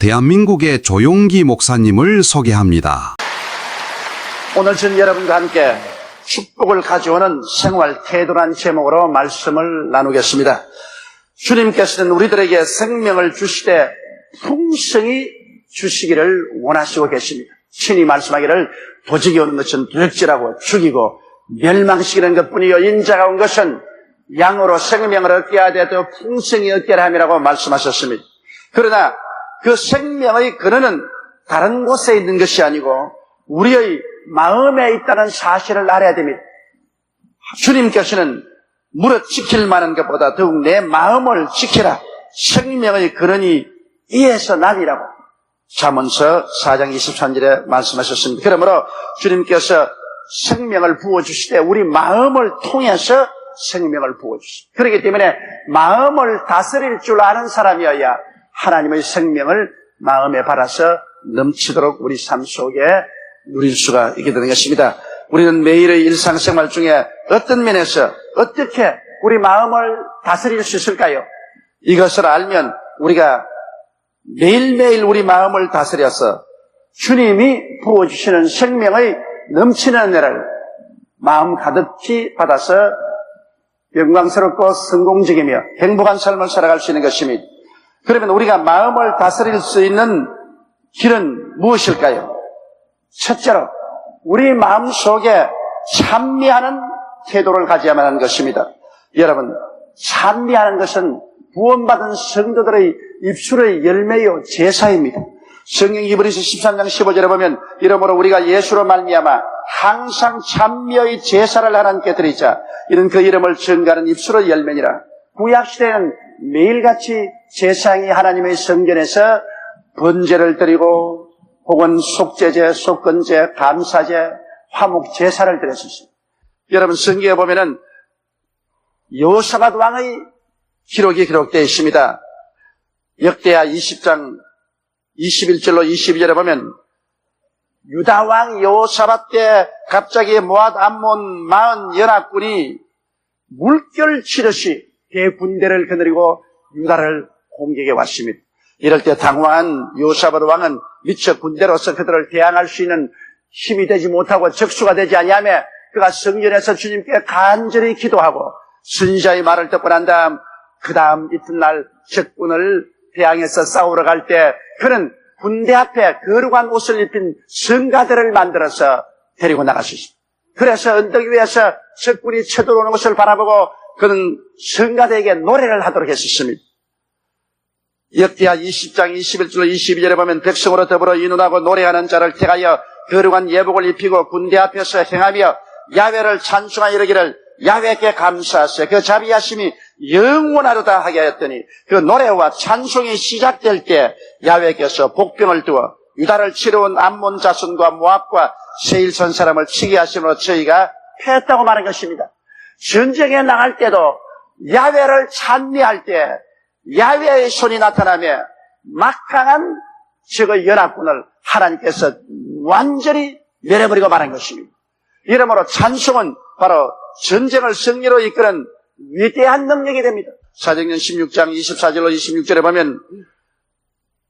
대한민국의 조용기 목사님을 소개합니다. 오늘 전 여러분과 함께 축복을 가져오는 생활 태도란 제목으로 말씀을 나누겠습니다. 주님께서는 우리들에게 생명을 주시되 풍성히 주시기를 원하시고 계십니다. 신이 말씀하기를 도적이 오는 것은 도적질하고 죽이고 멸망시키는 것뿐이요 인자가 온 것은 양으로 생명을 얻게 하되 더 풍성히 얻게 함이라고 말씀하셨습니다. 그러나 그 생명의 근원은 다른 곳에 있는 것이 아니고 우리의 마음에 있다는 사실을 알아야 됩니다. 주님께서는 무릇 지킬 만한 것보다 더욱 내 마음을 지키라. 생명의 근원이 이에서 나니라고 잠언서 4장 23절에 말씀하셨습니다. 그러므로 주님께서 생명을 부어주시되 우리 마음을 통해서 생명을 부어주십니다. 그렇기 때문에 마음을 다스릴 줄 아는 사람이어야 하나님의 생명을 마음에 받아서 넘치도록 우리 삶 속에 누릴 수가 있게 되는 것입니다. 우리는 매일의 일상생활 중에 어떤 면에서 어떻게 우리 마음을 다스릴 수 있을까요? 이것을 알면 우리가 매일매일 우리 마음을 다스려서 주님이 부어주시는 생명의 넘치는 은혜를 마음 가득히 받아서 영광스럽고 성공적이며 행복한 삶을 살아갈 수 있는 것입니다. 그러면 우리가 마음을 다스릴 수 있는 길은 무엇일까요? 첫째로 우리 마음 속에 찬미하는 태도를 가져야만 하는 것입니다. 여러분, 찬미하는 것은 구원받은 성도들의 입술의 열매요 제사입니다. 성경 히브리서 13장 15절에 보면 이러므로 우리가 예수로 말미암아 항상 찬미의 제사를 하나님께 드리자 이런 그 이름을 증거하는 입술의 열매니라. 구약시대에는 매일같이 제사장이 하나님의 성전에서 번제를 드리고 혹은 속죄제, 속건제, 감사제, 화목 제사를 드렸습니다. 여러분 성경에 보면은 여호사밧 왕의 기록이 기록되어 있습니다. 역대하 20장 21절로 22절에 보면 유다 왕 여호사밧 때 갑자기 모압 암몬 40 연합군이 물결 치듯이 대군대를 거느리고 유다를 공격해 왔습니다. 이럴 때 당황한 여호사밧 왕은 미처 군대로서 그들을 대항할 수 있는 힘이 되지 못하고 적수가 되지 아니하며 그가 성전에서 주님께 간절히 기도하고 선지자의 말을 듣고 난 다음 그 다음 이튿날 적군을 대항해서 싸우러 갈 때 그는 군대 앞에 거룩한 옷을 입힌 성가대를 만들어서 데리고 나갔습니다. 그래서 언덕 위에서 적군이 쳐들어오는 것을 바라보고 그는 성가대에게 노래를 하도록 했었습니다. 역대하 20장 21절로 22절에 보면 백성으로 더불어 인운하고 노래하는 자를 택하여 거룩한 예복을 입히고 군대 앞에서 행하며 야훼를 찬송하여 이르기를 야훼께 감사하세 그 자비하심이 영원하도다 하게 하였더니 그 노래와 찬송이 시작될 때 야훼께서 복병을 두어 유다를 치러온 암몬 자손과 모압과 세일선 사람을 치게 하심으로 저희가 패했다고 말한 것입니다. 전쟁에 나갈 때도 야훼를 찬미할 때 야훼의 손이 나타나며 막강한 적의 연합군을 하나님께서 완전히 내려버리고 말한 것입니다. 이러므로 찬송은 바로 전쟁을 승리로 이끄는 위대한 능력이 됩니다. 사도행전 16장 24절로 26절에 보면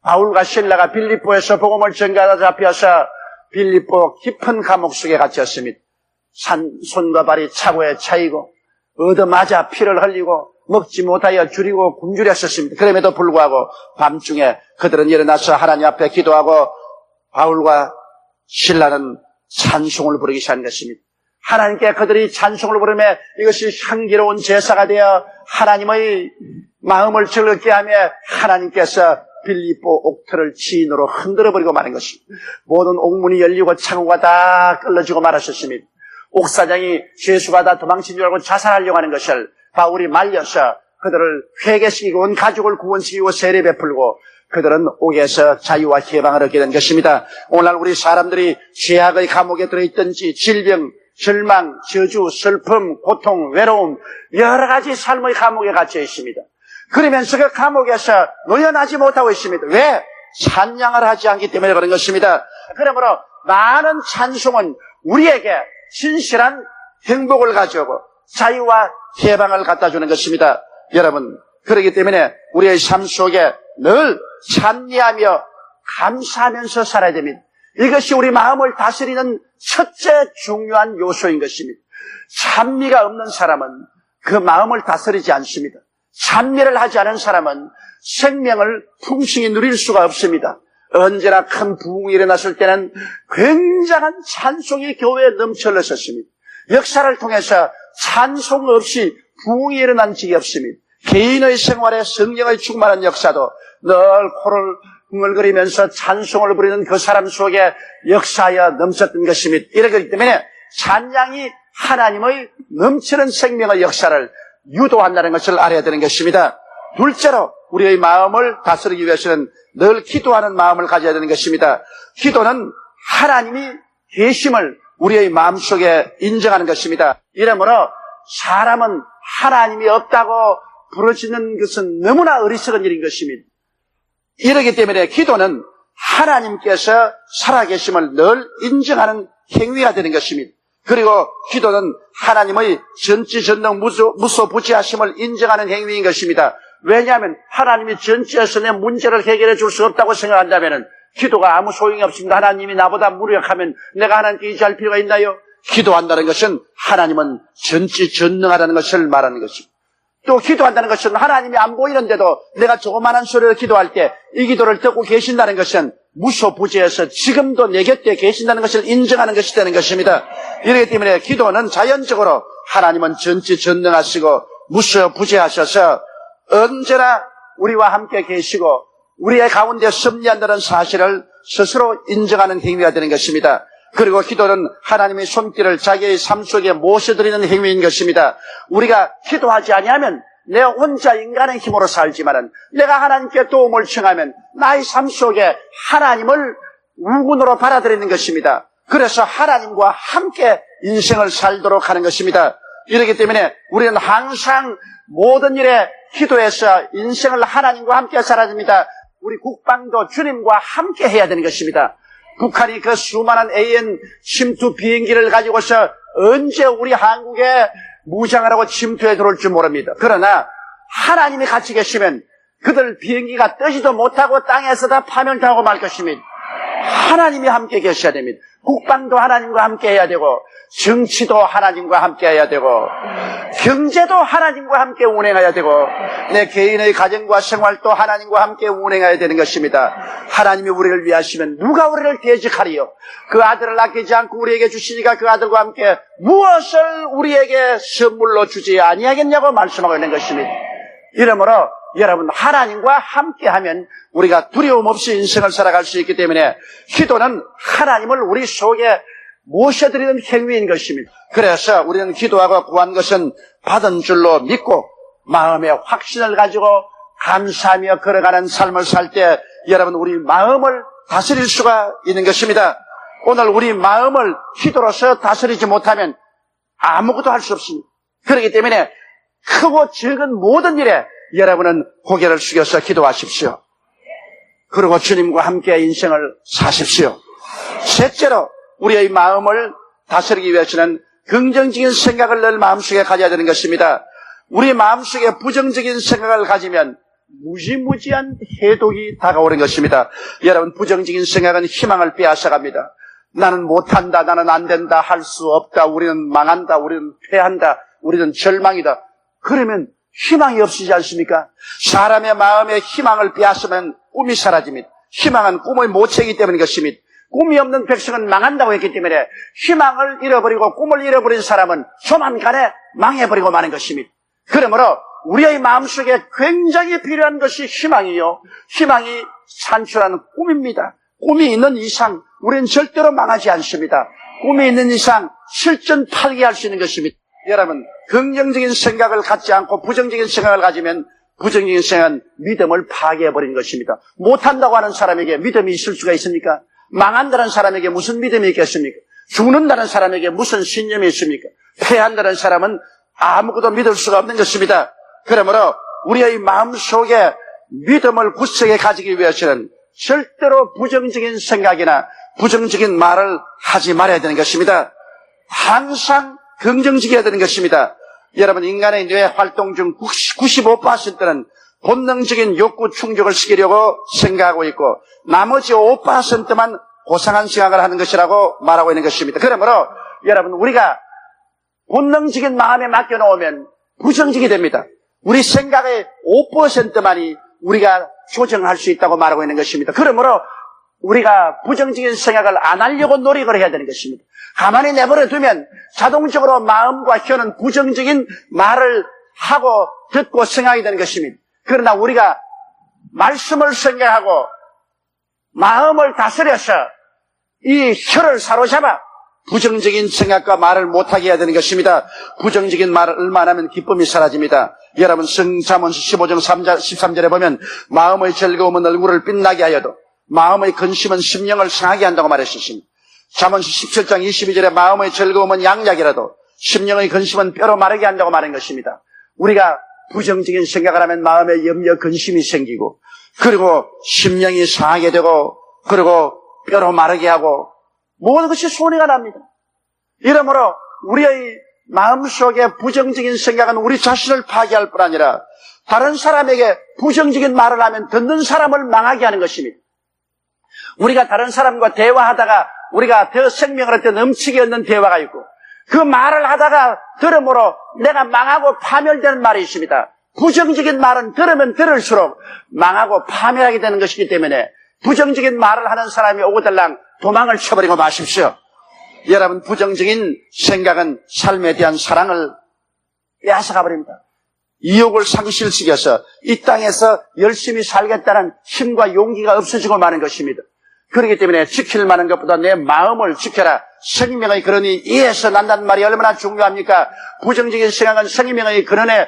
바울과 실라가 빌립보에서 복음을 전가하다 잡혀서 빌립보 깊은 감옥 속에 갇혔습니다. 손과 발이 차고에 차이고 얻어맞아 피를 흘리고 먹지 못하여 줄이고 굶주렸었습니다. 그럼에도 불구하고 밤중에 그들은 일어나서 하나님 앞에 기도하고 바울과 실라는 찬송을 부르기 시작한 것입니다. 하나님께 그들이 찬송을 부르며 이것이 향기로운 제사가 되어 하나님의 마음을 즐겁게 하며 하나님께서 빌립보 옥터를 지인으로 흔들어버리고 마는 것입니다. 모든 옥문이 열리고 창호가 다 끌어지고 말았었습니다. 옥사장이 죄수가 도망친 줄 알고 자살하려고 하는 것을 바울이 말려서 그들을 회개시키고 온 가족을 구원시키고 세례 베풀고 그들은 옥에서 자유와 해방을 얻게 된 것입니다. 오늘날 우리 사람들이 죄악의 감옥에 들어있든지 질병, 절망, 저주, 슬픔, 고통, 외로움 여러 가지 삶의 감옥에 갇혀 있습니다. 그러면서 그 감옥에서 놓여나지 못하고 있습니다. 왜? 찬양을 하지 않기 때문에 그런 것입니다. 그러므로 많은 찬송은 우리에게 진실한 행복을 가져오고 자유와 해방을 갖다 주는 것입니다. 여러분, 그렇기 때문에 우리의 삶 속에 늘 찬미하며 감사하면서 살아야 됩니다. 이것이 우리 마음을 다스리는 첫째 중요한 요소인 것입니다. 찬미가 없는 사람은 그 마음을 다스리지 않습니다. 찬미를 하지 않은 사람은 생명을 풍성히 누릴 수가 없습니다. 언제나 큰 부흥이 일어났을 때는 굉장한 찬송이 교회에 넘쳐 흘렀었습니다. 역사를 통해서 찬송 없이 부흥이 일어난 적이 없습니다. 개인의 생활에 성령의 충만한 역사도 늘 코를 흥얼거리면서 찬송을 부리는 그 사람 속에 역사하여 넘쳤던 것입니다. 이렇기 때문에 찬양이 하나님의 넘치는 생명의 역사를 유도한다는 것을 알아야 되는 것입니다. 둘째로 우리의 마음을 다스리기 위해서는 늘 기도하는 마음을 가져야 되는 것입니다. 기도는 하나님이 계심을 우리의 마음속에 인정하는 것입니다. 이러므로 사람은 하나님이 없다고 부르짖는 것은 너무나 어리석은 일인 것입니다. 이러기 때문에 기도는 하나님께서 살아계심을 늘 인정하는 행위가 되는 것입니다. 그리고 기도는 하나님의 전지전능 무소부지하심을 인정하는 행위인 것입니다. 왜냐하면 하나님이 전지에서 내 문제를 해결해 줄 수 없다고 생각한다면 기도가 아무 소용이 없습니다. 하나님이 나보다 무력하면 내가 하나님께 의지할 필요가 있나요? 기도한다는 것은 하나님은 전지전능하다는 것을 말하는 것입니다. 또 기도한다는 것은 하나님이 안 보이는데도 내가 조그마한 소리를 기도할 때 이 기도를 듣고 계신다는 것은 무소부지해서 지금도 내 곁에 계신다는 것을 인정하는 것이 되는 것입니다. 이렇기 때문에 기도는 자연적으로 하나님은 전지전능하시고 무소부지하셔서 언제나 우리와 함께 계시고 우리의 가운데 섭리한다는 사실을 스스로 인정하는 행위가 되는 것입니다. 그리고 기도는 하나님의 손길을 자기의 삶 속에 모셔드리는 행위인 것입니다. 우리가 기도하지 아니하면 내 혼자 인간의 힘으로 살지만은 내가 하나님께 도움을 청하면 나의 삶 속에 하나님을 우군으로 받아들이는 것입니다. 그래서 하나님과 함께 인생을 살도록 하는 것입니다. 이렇기 때문에 우리는 항상 모든 일에 기도해서 인생을 하나님과 함께 살아야 됩니다. 우리 국방도 주님과 함께 해야 되는 것입니다. 북한이 그 수많은 AN 침투 비행기를 가지고서 언제 우리 한국에 무장을 하고 침투해 들어올 줄 모릅니다. 그러나 하나님이 같이 계시면 그들 비행기가 뜨지도 못하고 땅에서 다 파멸당하고 말 것입니다. 하나님이 함께 계셔야 됩니다. 국방도 하나님과 함께 해야 되고 정치도 하나님과 함께 해야 되고 경제도 하나님과 함께 운행해야 되고 내 개인의 가정과 생활도 하나님과 함께 운행해야 되는 것입니다. 하나님이 우리를 위하시면 누가 우리를 대적하리요? 그 아들을 아끼지 않고 우리에게 주시니까 그 아들과 함께 무엇을 우리에게 선물로 주지 아니하겠냐고 말씀하고 있는 것입니다. 이러므로 여러분 하나님과 함께하면 우리가 두려움 없이 인생을 살아갈 수 있기 때문에 기도는 하나님을 우리 속에 모셔드리는 행위인 것입니다. 그래서 우리는 기도하고 구한 것은 받은 줄로 믿고 마음에 확신을 가지고 감사하며 걸어가는 삶을 살 때 여러분 우리 마음을 다스릴 수가 있는 것입니다. 오늘 우리 마음을 기도로서 다스리지 못하면 아무것도 할 수 없습니다. 그렇기 때문에 크고 적은 모든 일에 여러분은 고개를 숙여서 기도하십시오. 그리고 주님과 함께 인생을 사십시오. 셋째로 우리의 마음을 다스리기 위해서는 긍정적인 생각을 늘 마음속에 가져야 되는 것입니다. 우리 마음속에 부정적인 생각을 가지면 무지무지한 해독이 다가오는 것입니다. 여러분 부정적인 생각은 희망을 빼앗아갑니다. 나는 못한다, 나는 안 된다, 할 수 없다, 우리는 망한다, 우리는 패한다, 우리는 절망이다. 그러면 희망이 없으지 않습니까? 사람의 마음에 희망을 빼앗으면 꿈이 사라집니다. 희망은 꿈의 모체이기 때문인 것입니다. 꿈이 없는 백성은 망한다고 했기 때문에 희망을 잃어버리고 꿈을 잃어버린 사람은 조만간에 망해버리고 마는 것입니다. 그러므로 우리의 마음속에 굉장히 필요한 것이 희망이요. 희망이 산출하는 꿈입니다. 꿈이 있는 이상 우리는 절대로 망하지 않습니다. 꿈이 있는 이상 실전 팔기할 수 있는 것입니다. 여러분 긍정적인 생각을 갖지 않고 부정적인 생각을 가지면 부정적인 생각은 믿음을 파괴해버린 것입니다. 못한다고 하는 사람에게 믿음이 있을 수가 있습니까? 망한다는 사람에게 무슨 믿음이 있겠습니까? 죽는다는 사람에게 무슨 신념이 있습니까? 패한다는 사람은 아무것도 믿을 수가 없는 것입니다. 그러므로 우리의 마음속에 믿음을 굳세게 가지기 위해서는 절대로 부정적인 생각이나 부정적인 말을 하지 말아야 되는 것입니다. 항상 긍정적이어야 되는 것입니다. 여러분 인간의 뇌 활동 중 95%는 본능적인 욕구 충족을 시키려고 생각하고 있고 나머지 5%만 고상한 생각을 하는 것이라고 말하고 있는 것입니다. 그러므로 여러분 우리가 본능적인 마음에 맡겨놓으면 부정적이 됩니다. 우리 생각의 5%만이 우리가 조정할 수 있다고 말하고 있는 것입니다. 그러므로 우리가 부정적인 생각을 안 하려고 노력을 해야 되는 것입니다. 가만히 내버려 두면 자동적으로 마음과 혀는 부정적인 말을 하고 듣고 생각이 되는 것입니다. 그러나 우리가 말씀을 생각하고 마음을 다스려서 이 혀를 사로잡아 부정적인 생각과 말을 못하게 해야 되는 것입니다. 부정적인 말을 얼마나 하면 기쁨이 사라집니다. 여러분 잠언서 15장 13절에 보면 마음의 즐거움은 얼굴을 빛나게 하여도 마음의 근심은 심령을 상하게 한다고 말했습니다. 잠언서 17장 22절에 마음의 즐거움은 양약이라도 심령의 근심은 뼈로 마르게 한다고 말한 것입니다. 우리가 부정적인 생각을 하면 마음에 염려 근심이 생기고 그리고 심령이 상하게 되고 그리고 뼈로 마르게 하고 모든 것이 손해가 납니다. 이러므로 우리의 마음속에 부정적인 생각은 우리 자신을 파괴할 뿐 아니라 다른 사람에게 부정적인 말을 하면 듣는 사람을 망하게 하는 것입니다. 우리가 다른 사람과 대화하다가 우리가 더 생명을 얻어 넘치게 얻는 대화가 있고 그 말을 하다가 들음으로 내가 망하고 파멸되는 말이 있습니다. 부정적인 말은 들으면 들을수록 망하고 파멸하게 되는 것이기 때문에 부정적인 말을 하는 사람이 오고달랑 도망을 쳐버리고 마십시오. 여러분 부정적인 생각은 삶에 대한 사랑을 빼앗아가버립니다. 이욕을 상실시켜서 이 땅에서 열심히 살겠다는 힘과 용기가 없어지고 마는 것입니다. 그렇기 때문에 지킬 만한 것보다 내 마음을 지켜라. 생명의 근원이 이에서 난다는 말이 얼마나 중요합니까? 부정적인 생각은 생명의 근원에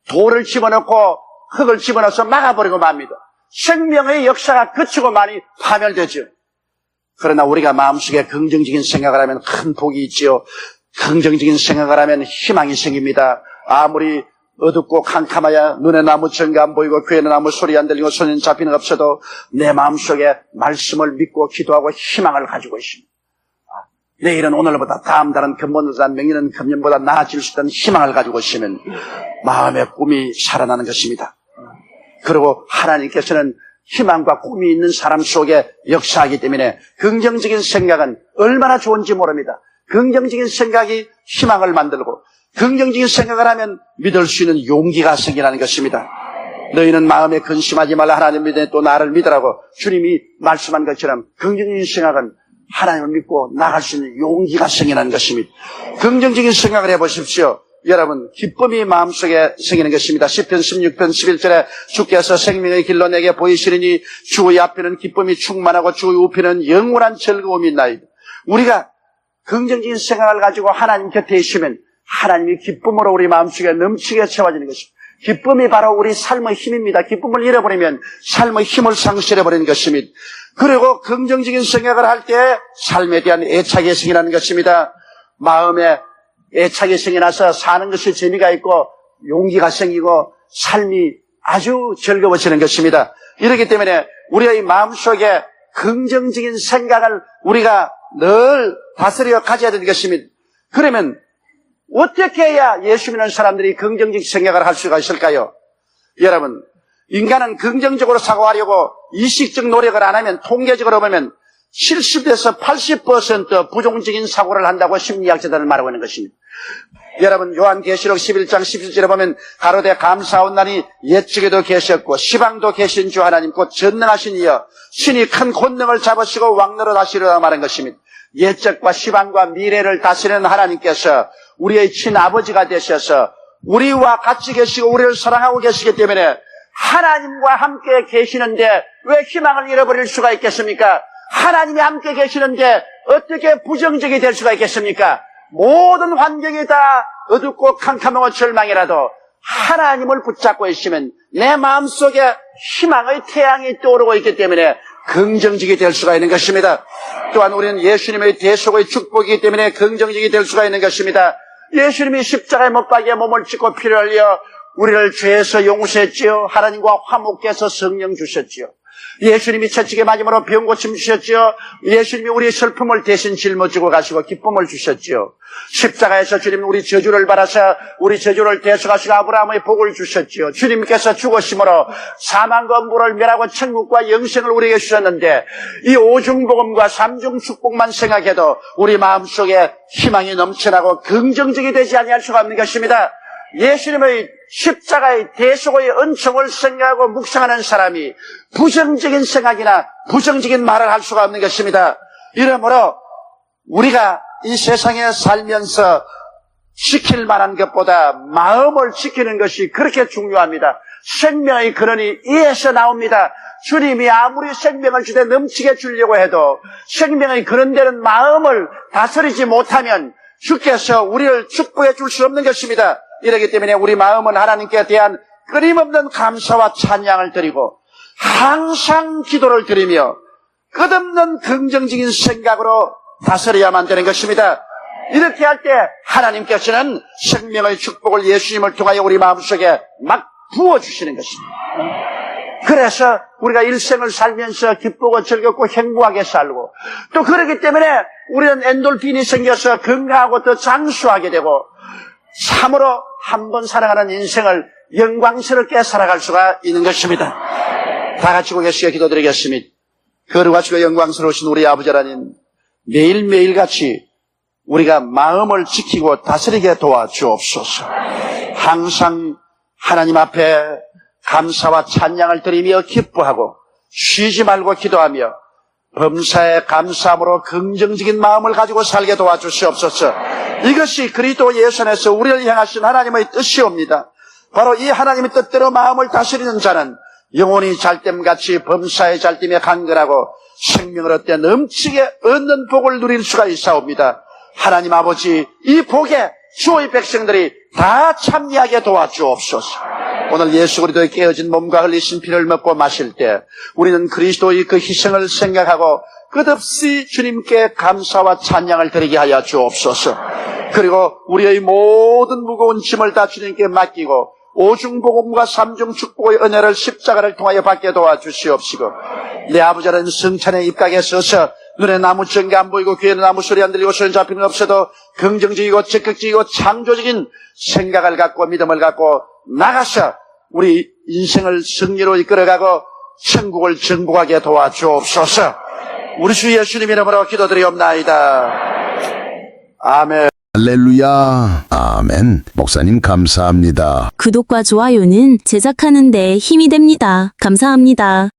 돌을 집어넣고 흙을 집어넣어서 막아버리고 맙니다. 생명의 역사가 그치고 많이 파멸되죠. 그러나 우리가 마음속에 긍정적인 생각을 하면 큰 복이 있지요. 긍정적인 생각을 하면 희망이 생깁니다. 아무리 어둡고 캄캄하여 눈에 아무 증거 안 보이고 귀에는 아무 소리 안 들리고 손에는 잡히는 없어도 내 마음속에 말씀을 믿고 기도하고 희망을 가지고 있습니다. 내일은 오늘보다 다음 달은 금년보다 명년은 금년보다 나아질 수 있다는 희망을 가지고 있으면 마음의 꿈이 살아나는 것입니다. 그리고 하나님께서는 희망과 꿈이 있는 사람 속에 역사하기 때문에 긍정적인 생각은 얼마나 좋은지 모릅니다. 긍정적인 생각이 희망을 만들고 긍정적인 생각을 하면 믿을 수 있는 용기가 생기라는 것입니다. 너희는 마음에 근심하지 말라. 하나님 믿으니 또 나를 믿으라고 주님이 말씀한 것처럼 긍정적인 생각은 하나님을 믿고 나갈 수 있는 용기가 생기는 것입니다. 긍정적인 생각을 해보십시오. 여러분 기쁨이 마음속에 생기는 것입니다. 시편 16편 11절에 주께서 생명의 길로 내게 보이시리니 주의 앞에는 기쁨이 충만하고 주의 우편은 영원한 즐거움이 있나이다. 우리가 긍정적인 생각을 가지고 하나님 곁에 있으면 하나님이 기쁨으로 우리 마음속에 넘치게 채워지는 것입니다. 기쁨이 바로 우리 삶의 힘입니다. 기쁨을 잃어버리면 삶의 힘을 상실해버리는 것입니다. 그리고 긍정적인 생각을 할 때 삶에 대한 애착이 생기는 것입니다. 마음에 애착이 생겨나서 사는 것이 재미가 있고 용기가 생기고 삶이 아주 즐거워지는 것입니다. 이렇기 때문에 우리의 마음속에 긍정적인 생각을 우리가 늘 다스려 가져야 되는 것입니다. 그러면 어떻게 해야 예수 믿는 사람들이 긍정적 생각을 할 수가 있을까요? 여러분, 인간은 긍정적으로 사고하려고 의식적 노력을 안 하면 통계적으로 보면 70에서 80% 부정적인 사고를 한다고 심리학자들은 말하고 있는 것입니다. 여러분 요한계시록 11장 17절에 보면 가로되 감사하오나니 옛적에도 계셨고 시방도 계신 주 하나님 곧 전능하신 이여 신이 큰 권능을 잡으시고 왕노릇 하시리라 말한 것입니다. 옛적과 시방과 미래를 다스리는 하나님께서 우리의 친아버지가 되셔서 우리와 같이 계시고 우리를 사랑하고 계시기 때문에 하나님과 함께 계시는데 왜 희망을 잃어버릴 수가 있겠습니까? 하나님이 함께 계시는데 어떻게 부정적이 될 수가 있겠습니까? 모든 환경이 다 어둡고 캄캄하고 절망이라도 하나님을 붙잡고 있으면 내 마음속에 희망의 태양이 떠오르고 있기 때문에 긍정적이 될 수가 있는 것입니다. 또한 우리는 예수님의 대속의 축복이기 때문에 긍정적이 될 수가 있는 것입니다. 예수님이 십자가의 못박이에 몸을 찢고 피를 흘려 우리를 죄에서 용서했지요. 하나님과 화목해서 성령 주셨지요. 예수님이 채찍에 맞음으로 병 고침 주셨지요. 예수님이 우리의 슬픔을 대신 짊어지고 가시고 기쁨을 주셨지요. 십자가에서 주님 우리 저주를 받아서 우리 저주를 대속하시고 아브라함의 복을 주셨지요. 주님께서 죽으심으로 사망과 물을 멸하고 천국과 영생을 우리에게 주셨는데 이 오중복음과 삼중 축복만 생각해도 우리 마음속에 희망이 넘쳐나고 긍정적이 되지 아니할 수가 없는 것입니다. 예수님의 십자가의 대속의 은총을 생각하고 묵상하는 사람이 부정적인 생각이나 부정적인 말을 할 수가 없는 것입니다. 이러므로 우리가 이 세상에 살면서 지킬 만한 것보다 마음을 지키는 것이 그렇게 중요합니다. 생명의 근원이 이에서 나옵니다. 주님이 아무리 생명을 주되 넘치게 주려고 해도 생명의 근원되는 마음을 다스리지 못하면 주께서 우리를 축복해 줄 수 없는 것입니다. 이렇기 때문에 우리 마음은 하나님께 대한 끊임없는 감사와 찬양을 드리고 항상 기도를 드리며 끝없는 긍정적인 생각으로 다스려야만 되는 것입니다. 이렇게 할 때 하나님께서는 생명의 축복을 예수님을 통하여 우리 마음속에 막 부어주시는 것입니다. 그래서 우리가 일생을 살면서 기쁘고 즐겁고 행복하게 살고 또 그렇기 때문에 우리는 엔돌핀이 생겨서 건강하고 더 장수하게 되고 참으로 한 번 살아가는 인생을 영광스럽게 살아갈 수가 있는 것입니다. 다 같이 고개시켜 기도드리겠습니다. 거룩하시고 영광스러우신 우리 아버지 하나님, 매일매일 같이 우리가 마음을 지키고 다스리게 도와주옵소서. 항상 하나님 앞에 감사와 찬양을 드리며 기뻐하고 쉬지 말고 기도하며 범사에 감사함으로 긍정적인 마음을 가지고 살게 도와주시옵소서. 이것이 그리스도 예수 안에서 우리를 향하신 하나님의 뜻이옵니다. 바로 이 하나님의 뜻대로 마음을 다스리는 자는 영혼이 잘됨같이 범사에 잘됨에 강건하고 생명을 얻되 넘치게 얻는 복을 누릴 수가 있사옵니다. 하나님 아버지, 이 복에 주의 백성들이 다 참여하게 도와주옵소서. 오늘 예수 그리스도의 깨어진 몸과 흘리신 피를 먹고 마실 때 우리는 그리스도의 그 희생을 생각하고 끝없이 주님께 감사와 찬양을 드리게 하여 주옵소서. 그리고 우리의 모든 무거운 짐을 다 주님께 맡기고 오중복음과 삼중 축복의 은혜를 십자가를 통하여 받게 도와주시옵시고 내 아버지 하나님 성찬에 입각에 서서 눈에 나무 전개 안 보이고 귀에는 아무 소리 안 들리고 손에 잡히는 없어도 긍정적이고 적극적이고 창조적인 생각을 갖고 믿음을 갖고 나가서 우리 인생을 승리로 이끌어가고 천국을 정복하게 도와주옵소서. 우리 주 예수님 이름으로 기도드리옵나이다. 아멘. 할렐루야. 아멘. 목사님 감사합니다. 구독과 좋아요는 제작하는 데 힘이 됩니다. 감사합니다.